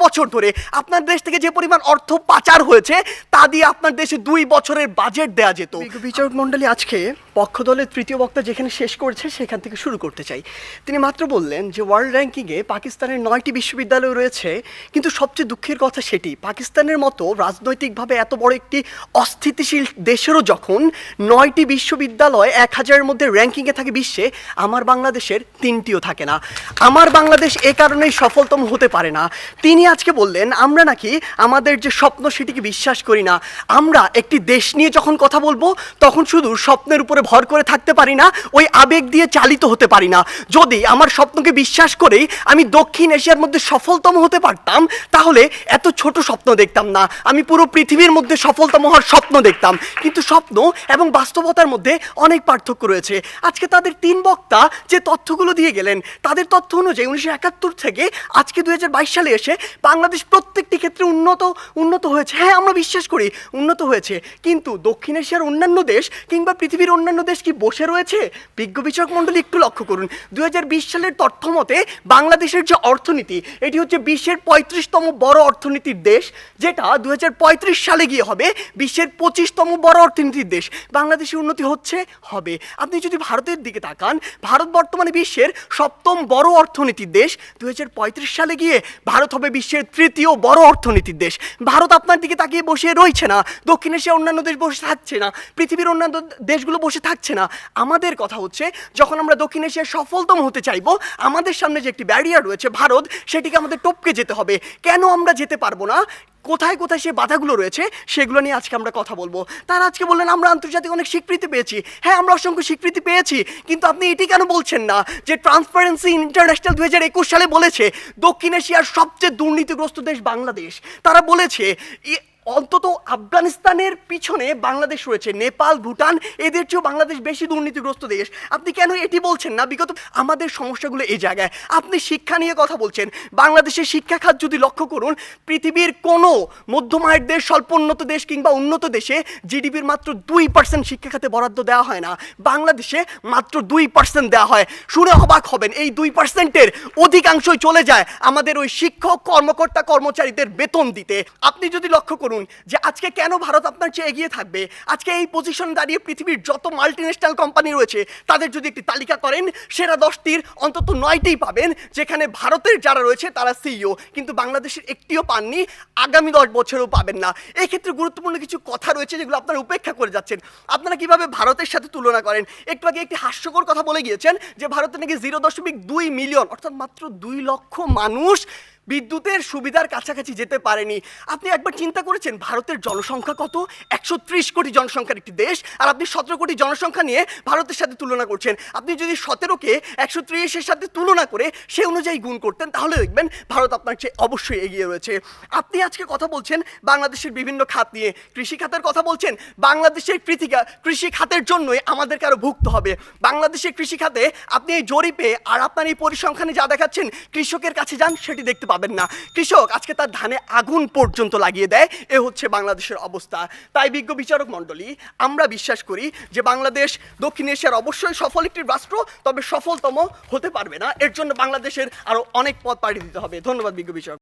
বছর ধরে আপনার দেশ থেকে যে পরিমাণ অর্থ পাচার হয়েছে তা দিয়ে আপনার দেশে 2 বছরের বাজেট দেয়া যেত। বিচারক মণ্ডলী, আজকে পক্ষ দলের তৃতীয় বক্তা যেখানে শেষ করেছে সেখান থেকে শুরু করতে চাই। তিনি মাত্র বললেন যে ওয়ার্ল্ড র্যাঙ্কিংয়ে পাকিস্তানের 9টি বিশ্ববিদ্যালয় রয়েছে, কিন্তু সবচেয়ে দুঃখের কথা সেটি পাকিস্তানের মতো রাজনৈতিকভাবে এত বড় একটি অস্থিতিশীল দেশেরও যখন 9টি বিশ্ববিদ্যালয় 1000-এর মধ্যে র্যাঙ্কিংয়ে থাকে বিশ্বে, আমার বাংলাদেশের 3টিও থাকে না। আমার বাংলাদেশ এ কারণেই সফলতম হতে পারে না। তিনি আজকে বললেন আমরা নাকি আমাদের যে স্বপ্ন সেটিকে বিশ্বাস করি না। আমরা একটি দেশ নিয়ে যখন কথা বলবো তখন শুধু স্বপ্নের উপরে ভর করে থাকতে পারি না, ওই আবেগ দিয়ে চালিত হতে পারি না। যদি আমার স্বপ্নকে বিশ্বাস করেই আমি দক্ষিণ এশিয়ার মধ্যে সফলতম হতে পারতাম তাহলে এত ছোট স্বপ্ন দেখতাম না, আমি পুরো পৃথিবীর মধ্যে সফলতম হওয়ার স্বপ্ন দেখতাম। কিন্তু স্বপ্ন এবং বাস্তবতার মধ্যে অনেক পার্থক্য রয়েছে। আজকে তাদের 3 বক্তা যে তথ্যগুলো দিয়ে গেলেন তাদের তথ্য অনুযায়ী 1971 থেকে আজকে 2022 সালে এসে বাংলাদেশ প্রত্যেকটি ক্ষেত্রে উন্নত হয়েছে। হ্যাঁ, আমরা বিশ্বাস করি উন্নত হয়েছে, কিন্তু দক্ষিণ এশিয়ার অন্যান্য দেশ কিংবা পৃথিবীর অন্যান্য দেশ কি বসে রয়েছে? বিজ্ঞ বিচারক মণ্ডলী একটু লক্ষ্য করুন, 2020 সালের তথ্য মতে বাংলাদেশের যে অর্থনীতি এটি হচ্ছে বিশ্বের 35তম বড় অর্থনীতির দেশ, যেটা 2035 সালে গিয়ে হবে বিশ্বের 25তম বড় অর্থনীতির দেশ। বাংলাদেশের উন্নতি হচ্ছে, হবে। আপনি যদি ভারতের দিকে তাকান, ভারত বর্তমানে বিশ্বের 7ম বড় অর্থনীতির দেশ, 2035 সালে গিয়ে ভারত হবে বিশ্বের 3য় বড় অর্থনীতির দেশ। ভারত আপনার দিকে তাকিয়ে বসে রয়েছে না, দক্ষিণ এশিয়ার অন্যান্য দেশ বসে থাকছে না, পৃথিবীর অন্যান্য দেশগুলো বসে থাকছে না। আমাদের কথা হচ্ছে যখন আমরা দক্ষিণ এশিয়ার সফলতম হতে চাইবো, আমাদের সামনে যে একটি ব্যারিয়ার রয়েছে ভারত, সেটিকে আমাদের টপকে যেতে হবে। কেন আমরা যেতে পারবো না, কোথায় কোথায় সে বাধাগুলো রয়েছে সেগুলো নিয়ে আজকে আমরা কথা বলবো। তারা আজকে বললেন আমরা আন্তর্জাতিক অনেক স্বীকৃতি পেয়েছি। হ্যাঁ, আমরা অসংখ্য স্বীকৃতি পেয়েছি, কিন্তু আপনি এটি কেন বলছেন না যে ট্রান্সপারেন্সি ইন্টারন্যাশনাল 2021 সালে বলেছে দক্ষিণ এশিয়ার সবচেয়ে দুর্নীতিগ্রস্ত দেশ বাংলাদেশ। তারা বলেছে অন্তত আফগানিস্তানের পিছনে বাংলাদেশ রয়েছে, নেপাল, ভুটান এদের চেয়েও বাংলাদেশ বেশি দুর্নীতিগ্রস্ত দেশ। আপনি কেন এটি বলছেন না? বিগত আমাদের সমস্যাগুলো এই জায়গায়। আপনি শিক্ষা নিয়ে কথা বলছেন, বাংলাদেশের শিক্ষা খাত যদি লক্ষ্য করুন, পৃথিবীর কোনো মধ্যম আয়ের দেশ, স্বল্পোন্নত দেশ কিংবা উন্নত দেশে জিডিপির মাত্র 2% শিক্ষা খাতে বরাদ্দ দেওয়া হয় না, বাংলাদেশে মাত্র 2% দেওয়া হয়। শুনে অবাক হবেন, এই 2%-এর অধিকাংশই চলে যায় আমাদের ওই শিক্ষক, কর্মকর্তা, কর্মচারীদের বেতন দিতে। আপনি যদি লক্ষ্য করুন যে আজকে কেন ভারত আপনার চেয়ে এগিয়ে থাকবে, আজকে এই পজিশন দাঁড়িয়ে পৃথিবীর যত মাল্টিন্যাশনাল কোম্পানি রয়েছে তাদের যদি একটি তালিকা করেন, সেরা 10টির অন্তত 9টিই পাবেন যেখানে ভারতের যারা রয়েছে তারা সিইও, কিন্তু বাংলাদেশের একটিও পাননি, আগামী 10 বছরেও পাবেন না। এই ক্ষেত্রে গুরুত্বপূর্ণ কিছু কথা রয়েছে যেগুলো আপনারা উপেক্ষা করে যাচ্ছেন। আপনারা কিভাবে ভারতের সাথে তুলনা করেন? একটু আগে একটি হাস্যকর কথা বলে গিয়েছেন যে ভারতে নাকি 0.2 মিলিয়ন অর্থাৎ মাত্র 2 লক্ষ মানুষ বিদ্যুতের সুবিধার কাছাকাছি যেতে পারেনি। আপনি একবার চিন্তা করেছেন ভারতের জনসংখ্যা কত? 130 কোটি জনসংখ্যার একটি দেশ, আর আপনি 17 কোটি জনসংখ্যা নিয়ে ভারতের সাথে তুলনা করছেন। আপনি যদি 17কে 130-এর সাথে তুলনা করে সে অনুযায়ী গুণ করতেন তাহলে দেখবেন ভারত আপনার চেয়ে অবশ্যই এগিয়ে রয়েছে। আপনি আজকে কথা বলছেন বাংলাদেশের বিভিন্ন খাত নিয়ে, কৃষি খাতের কথা বলছেন। বাংলাদেশের কৃষি খাতের জন্যই আমাদেরকে আরো ভুগতে হবে। বাংলাদেশের কৃষি খাতে আপনি এই জরিপে আর আপনার এই পরিসংখ্যানে যা দেখাচ্ছেন, কৃষকের কাছে যান সেটি দেখতে পাবেন না। কৃষক আজকে তার ধানে আগুন পর্যন্ত লাগিয়ে দেয়, এ হচ্ছে বাংলাদেশের অবস্থা। তাই বিজ্ঞ বিচারক মণ্ডলী, আমরা বিশ্বাস করি যে বাংলাদেশ দক্ষিণ এশিয়ার অবশ্যই সফল একটি রাষ্ট্র, তবে সফলতম হতে পারবে না। এর জন্য বাংলাদেশের আরো অনেক পথ পাড়ি দিতে হবে। ধন্যবাদ বিজ্ঞ বিচারক।